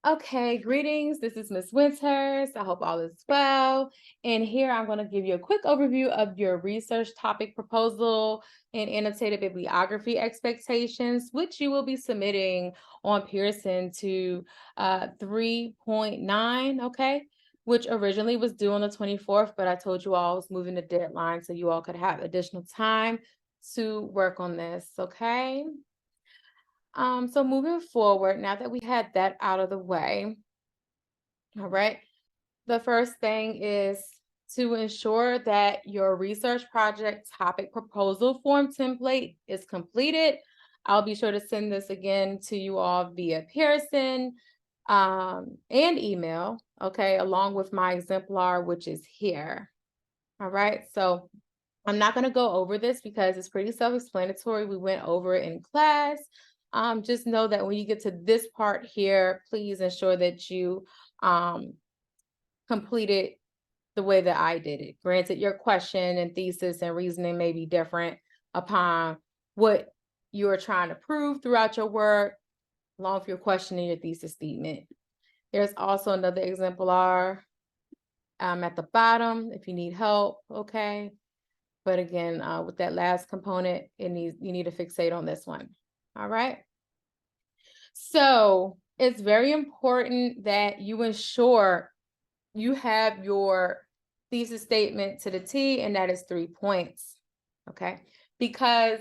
Okay, greetings. This is Miss Winters. I hope all is well. And here I'm going to give you a quick overview of your research topic proposal and annotated bibliography expectations, which you will be submitting on Pearson to 3.9, okay? Which originally was due on the 24th, but I told you all I was moving the deadline so you all could have additional time to work on this, okay? So moving forward, now that we had that out of the way, all right, the first thing is to ensure that your research project topic proposal form template is completed. I'll be sure to send this again to you all via Pearson and email, okay, along with my exemplar, which is here. All right, so I'm not going to go over this because it's pretty self-explanatory. We went over it in class. Just know that when you get to this part here, please ensure that you complete it the way that I did it. Granted, your question and thesis and reasoning may be different upon what you are trying to prove throughout your work, along with your question and your thesis statement. There's also another exemplar at the bottom if you need help, okay? But again, with that last component, you need to fixate on this one. All right. So it's very important that you ensure you have your thesis statement to the T, and that is 3 points. Okay. Because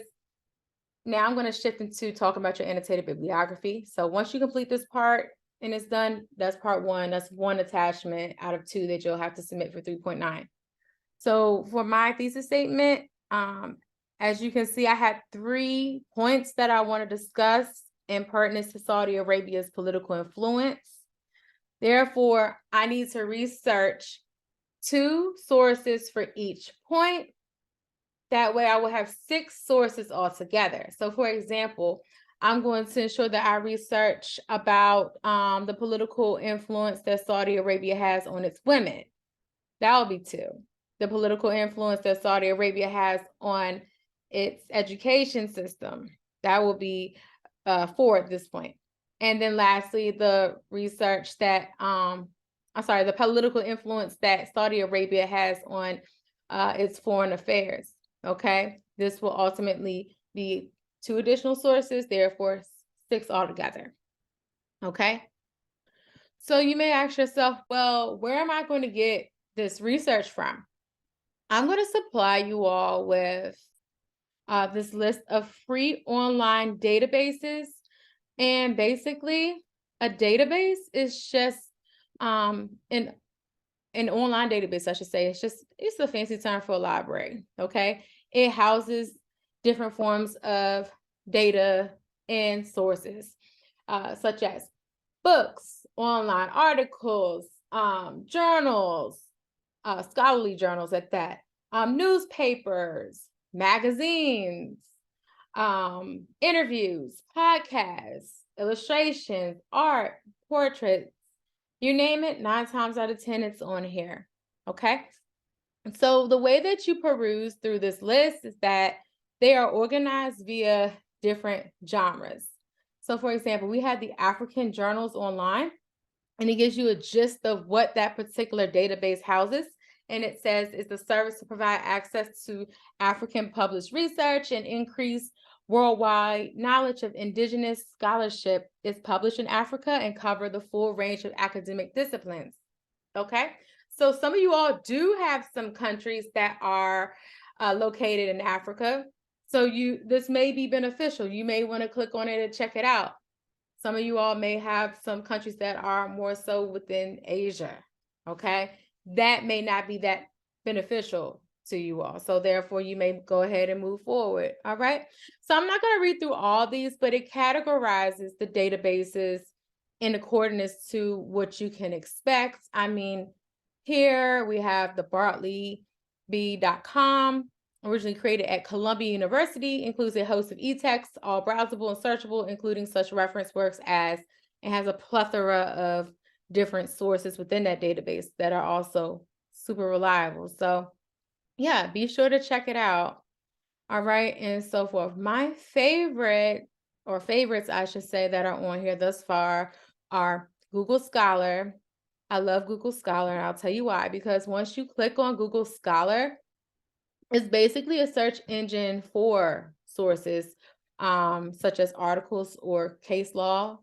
now I'm going to shift into talking about your annotated bibliography. So once you complete this part and it's done, that's part one. That's one attachment out of two that you'll have to submit for 3.9. So for my thesis statement, as you can see, I had 3 points that I want to discuss in pertinence to Saudi Arabia's political influence. Therefore, I need to research 2 sources for each point. That way I will have 6 sources altogether. So for example, I'm going to ensure that I research about the political influence that Saudi Arabia has on its women. That will be 2. The political influence that Saudi Arabia has on its education system. That will be 4 at this point. And then lastly, the research that, the political influence that Saudi Arabia has on its foreign affairs, okay? This will ultimately be 2 additional sources, therefore 6 altogether, okay? So you may ask yourself, well, where am I going to get this research from? I'm going to supply you all with this list of free online databases. And basically, a database is just an online database, I should say. It's a fancy term for a library, okay? It houses different forms of data and sources, such as books, online articles, journals, scholarly journals at that, newspapers, magazines, interviews, podcasts, illustrations, art, portraits, you name it, 9 times out of 10, it's on here. Okay. So the way that you peruse through this list is that they are organized via different genres. So for example, we have the African journals online, and it gives you a gist of what that particular database houses. And it says it's a service to provide access to African published research and increase worldwide knowledge of indigenous scholarship. Is published in Africa and cover the full range of academic disciplines. Okay, so some of you all do have some countries that are located in Africa. So this may be beneficial. You may want to click on it and check it out. Some of you all may have some countries that are more so within Asia, okay? That may not be that beneficial to you all. So therefore, you may go ahead and move forward, all right? So I'm not gonna read through all these, but it categorizes the databases in accordance to what you can expect. I mean, here we have the bartleby.com, originally created at Columbia University, includes a host of e-texts, all browsable and searchable, including such reference works as, and has a plethora of different sources within that database that are also super reliable. So yeah, be sure to check it out. All right, and so forth. My favorite, or favorites, I should say, that are on here thus far are Google Scholar. I love Google Scholar, and I'll tell you why. Because once you click on Google Scholar, it's basically a search engine for sources, such as articles or case law.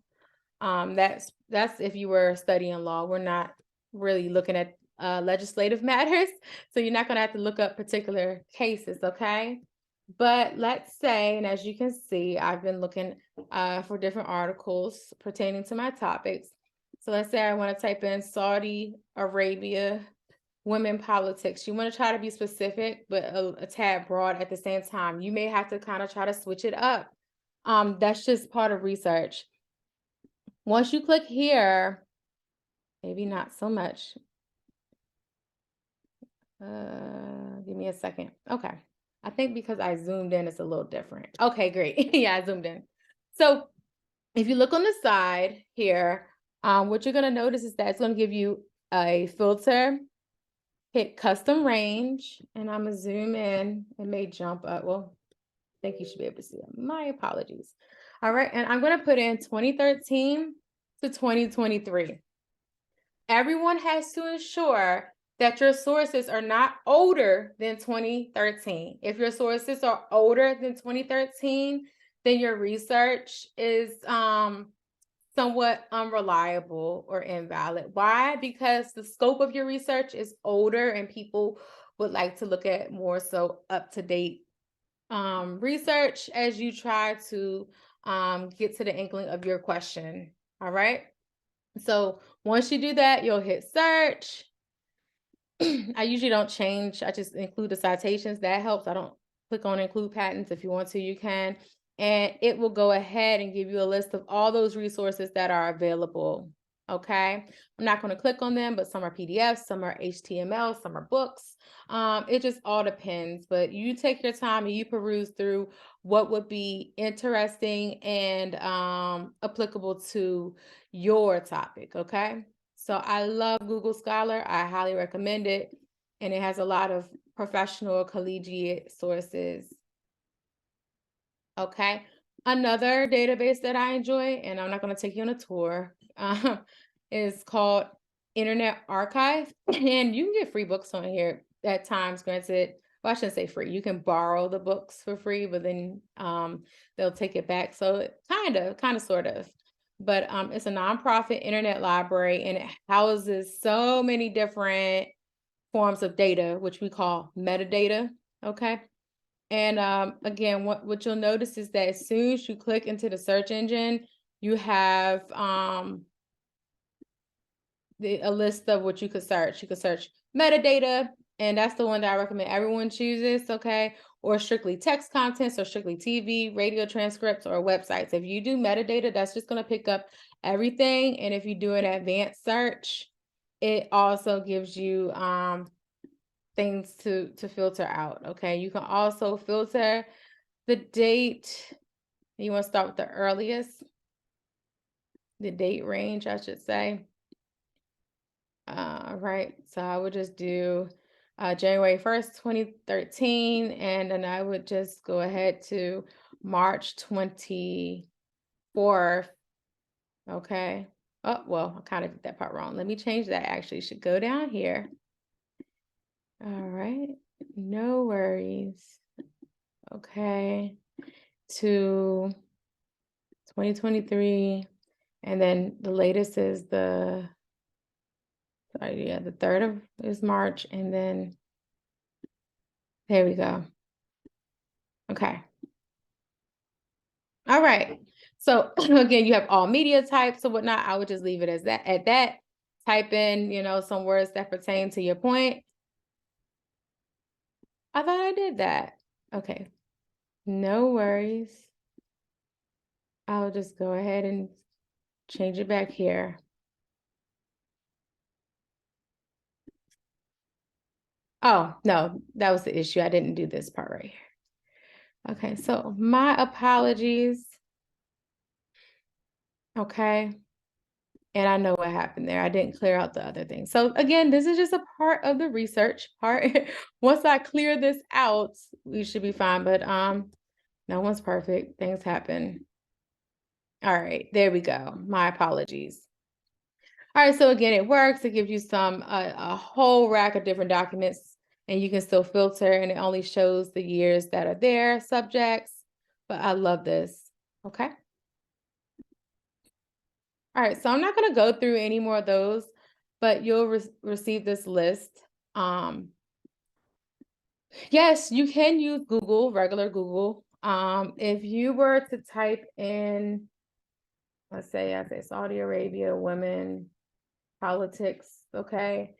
That's if you were studying law. We're not really looking at legislative matters, so you're not going to have to look up particular cases, okay? But let's say, and as you can see, I've been looking for different articles pertaining to my topics. So let's say I want to type in Saudi Arabia women politics. You want to try to be specific, but a tad broad at the same time. You may have to kind of try to switch it up. That's just part of research. Once you click here, maybe not so much. Give me a second. Okay. I think because I zoomed in, it's a little different. Okay, great. Yeah, I zoomed in. So if you look on the side here, what you're going to notice is that it's going to give you a filter. Hit custom range, and I'm going to zoom in. It may jump up. Well, I think you should be able to see it. My apologies. All right, and I'm going to put in 2013 to 2023. Everyone has to ensure that your sources are not older than 2013. If your sources are older than 2013, then your research is somewhat unreliable or invalid. Why? Because the scope of your research is older and people would like to look at more so up-to-date research as you try to get to the inkling of your question. All right. So once you do that, you'll hit search. I usually don't change. I just include the citations. That helps. I don't click on include patents. If you want to, you can. And it will go ahead and give you a list of all those resources that are available. Okay. I'm not going to click on them, but some are PDFs, some are HTML, some are books. It just all depends, but you take your time and you peruse through what would be interesting and applicable to your topic. Okay. So I love Google Scholar. I highly recommend it. And it has a lot of professional collegiate sources. Okay. Another database that I enjoy, and I'm not going to take you on a tour, is called Internet Archive. And you can get free books on here at times, granted. Well, I shouldn't say free. You can borrow the books for free, but then they'll take it back. So kind of, sort of. But it's a nonprofit internet library, and it houses so many different forms of data, which we call metadata. Okay. And again, what you'll notice is that as soon as you click into the search engine, you have a list of what you could search. You could search metadata, and that's the one that I recommend everyone chooses, okay? Or strictly text content, so strictly TV, radio transcripts, or websites. If you do metadata, that's just going to pick up everything. And if you do an advanced search, it also gives you things to filter out, okay? You can also filter the date. You want to start with the earliest, the date range, I should say. Right, so I would just do January 1st, 2013, and then I would just go ahead to March 24th. Okay. Oh, well, I kind of did that part wrong. Let me change that. Actually, should go down here. All right, no worries. Okay, to 2023, and then the latest is the 3rd is March, and then there we go. Okay. All right. So again, you have all media types or whatnot. I would just leave it as that. At that, type in, some words that pertain to your point. I thought I did that. Okay. No worries. I'll just go ahead and change it back here. Oh, no, that was the issue. I didn't do this part right here. Okay, so my apologies. Okay. And I know what happened there. I didn't clear out the other thing. So again, this is just a part of the research part. Once I clear this out, we should be fine. But no one's perfect. Things happen. All right, there we go. My apologies. All right, so again, it works. It gives you a whole rack of different documents, and you can still filter, and it only shows the years that are there, subjects. But I love this. Okay. All right, so I'm not going to go through any more of those, but you'll receive this list. Yes, you can use Google, regular Google. If you were to type in, let's say, I say Saudi Arabia, women, politics, okay?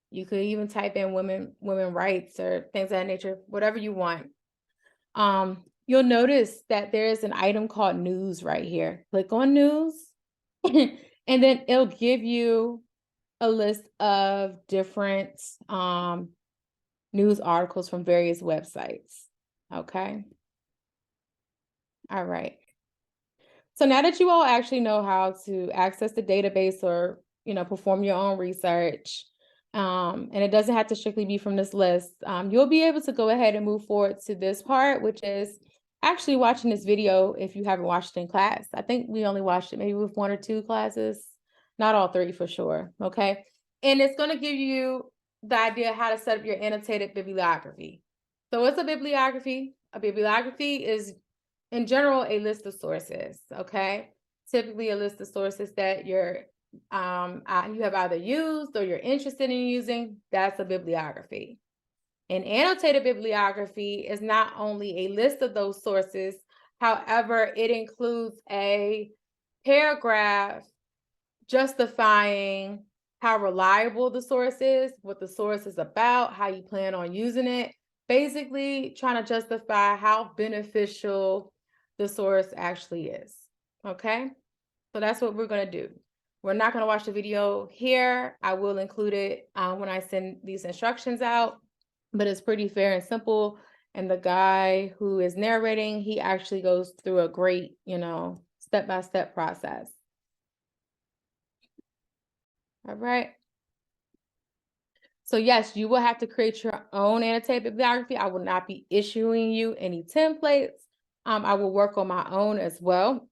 You could even type in women rights or things of that nature, whatever you want. You'll notice that there is an item called news right here. Click on news, and then it'll give you a list of different news articles from various websites. Okay. All right. So now that you all actually know how to access the database or, perform your own research, and it doesn't have to strictly be from this list, you'll be able to go ahead and move forward to this part, which is actually watching this video if you haven't watched it in class. I think we only watched it maybe with 1 or 2 classes, not all 3 for sure, okay? And it's going to give you the idea how to set up your annotated bibliography. So what's a bibliography? A bibliography is, in general, a list of sources, okay? Typically a list of sources that you have either used or you're interested in using. That's a bibliography. An annotated bibliography is not only a list of those sources, however, it includes a paragraph justifying how reliable the source is, what the source is about, how you plan on using it, basically trying to justify how beneficial the source actually is, okay? So that's what we're gonna do. We're not gonna watch the video here. I will include it when I send these instructions out, but it's pretty fair and simple. And the guy who is narrating, he actually goes through a great, step-by-step process. All right. So yes, you will have to create your own annotated bibliography. I will not be issuing you any templates. I will work on my own as well.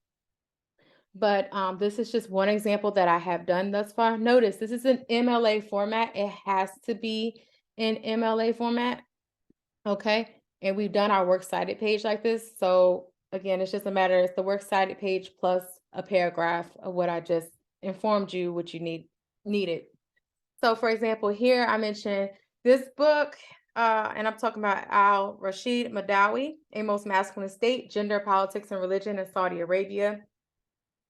But this is just one example that I have done thus far. Notice this is an MLA format. It has to be in MLA format. Okay. And we've done our works cited page like this. So again, it's just a matter, it's the works cited page plus a paragraph of what I just informed you what you needed. So for example, here I mentioned this book, and I'm talking about Al-Rashid Madawi, A Most Masculine State, Gender, Politics, and Religion in Saudi Arabia,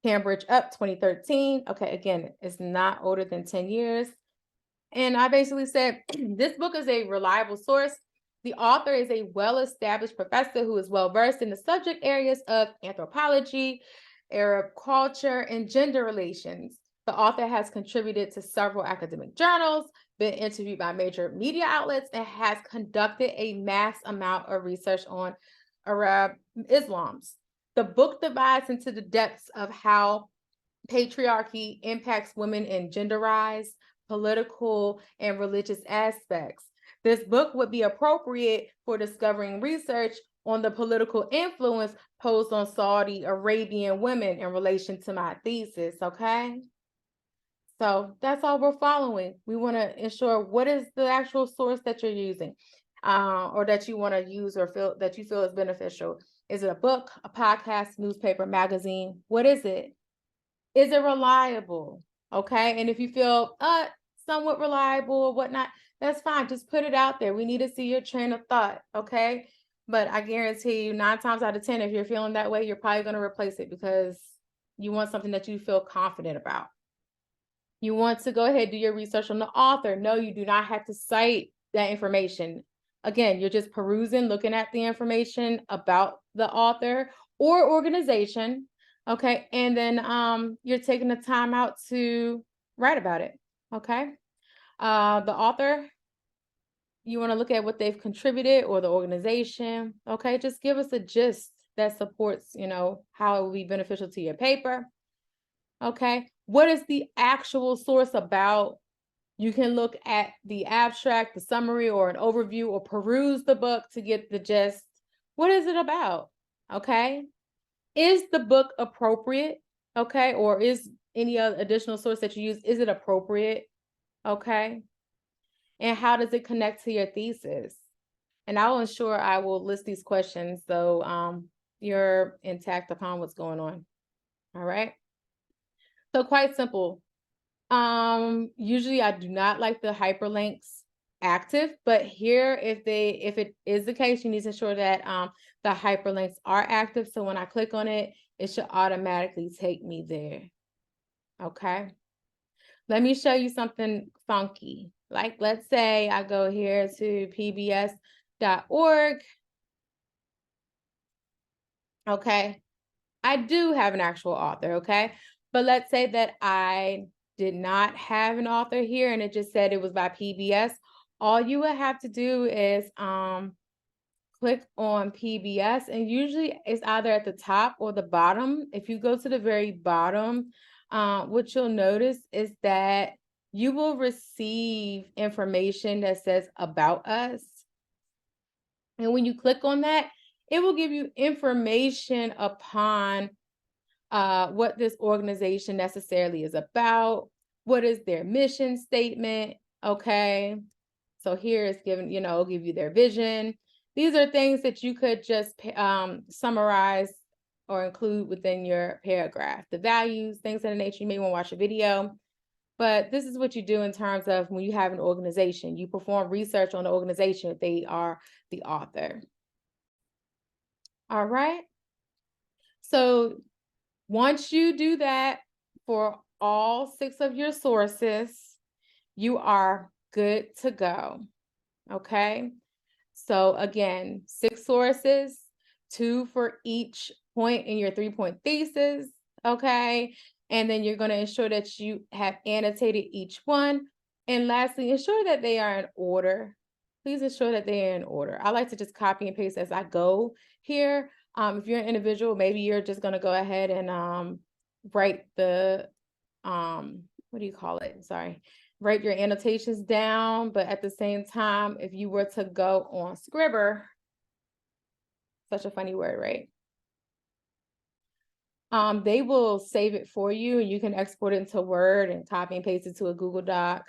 Cambridge Up 2013. Okay, again, it's not older than 10 years. And I basically said, this book is a reliable source. The author is a well-established professor who is well-versed in the subject areas of anthropology, Arab culture, and gender relations. The author has contributed to several academic journals, been interviewed by major media outlets, and has conducted a mass amount of research on Arab Islams. The book divides into the depths of how patriarchy impacts women in genderized, political, and religious aspects. This book would be appropriate for discovering research on the political influence posed on Saudi Arabian women in relation to my thesis, okay? So that's all we're following. We want to ensure what is the actual source that you're using, or that you want to use or feel that you feel is beneficial. Is it a book, a podcast, newspaper, magazine? What is it? Is it reliable? Okay. And if you feel somewhat reliable or whatnot, that's fine. Just put it out there. We need to see your train of thought. Okay. But I guarantee you 9 times out of 10, if you're feeling that way, you're probably going to replace it because you want something that you feel confident about. You want to go ahead, do your research on the author. No, you do not have to cite that information. Again, you're just perusing, looking at the information about the author or organization. Okay. And then you're taking the time out to write about it. Okay. The author, you want to look at what they've contributed or the organization. Okay. Just give us a gist that supports, how it will be beneficial to your paper. Okay. What is the actual source about? You can look at the abstract, the summary, or an overview, or peruse the book to get the gist. What is it about? Okay. Is the book appropriate? Okay. Or is any other additional source that you use, is it appropriate? Okay. And how does it connect to your thesis? And I will ensure I will list these questions so you're intact upon what's going on. All right. So quite simple. Usually I do not like the hyperlinks active, but here if it is the case, you need to ensure that the hyperlinks are active. So when I click on it, it should automatically take me there. Okay. Let me show you something funky. Like, let's say I go here to pbs.org. Okay. I do have an actual author. Okay. But let's say that I did not have an author here and it just said it was by PBS. All you would have to do is click on PBS, and usually it's either at the top or the bottom. If you go to the very bottom, what you'll notice is that you will receive information that says about us. And when you click on that, it will give you information upon what this organization necessarily is about. What is their mission statement? Okay. So here it's given, it'll give you their vision. These are things that you could just summarize or include within your paragraph. The values, things of the nature. You may want to watch a video. But this is what you do in terms of when you have an organization. You perform research on the organization if they are the author. All right. So once you do that for all 6 of your sources, you are good to go. Okay. So again, 6 sources, 2 for each point in your 3-point thesis. Okay. And then you're going to ensure that you have annotated each one. And lastly, ensure that they are in order. Please ensure that they are in order. I like to just copy and paste as I go here. If you're an individual, maybe you're just going to go ahead and write the, what do you call it? Sorry. Write your annotations down, but at the same time, if you were to go on Scribr, such a funny word, right? They will save it for you and you can export it into Word and copy and paste it to a Google Doc.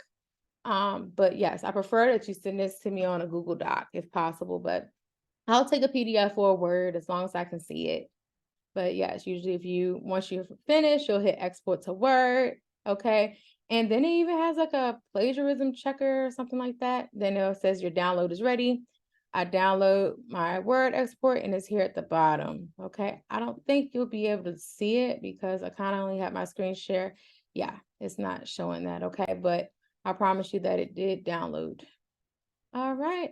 But yes, I prefer that you send this to me on a Google Doc if possible, but I'll take a PDF or a Word as long as I can see it. But yes, usually once you finish, you'll hit export to Word. Okay. And then it even has like a plagiarism checker or something like that. Then it says your download is ready. I download my Word export and it's here at the bottom. Okay. I don't think you'll be able to see it because I kind of only have my screen share. Yeah, it's not showing that. Okay. But I promise you that it did download. All right.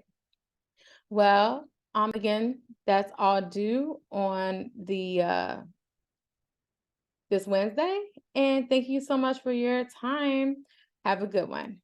Well, again, that's all due on the this Wednesday. And thank you so much for your time. Have a good one.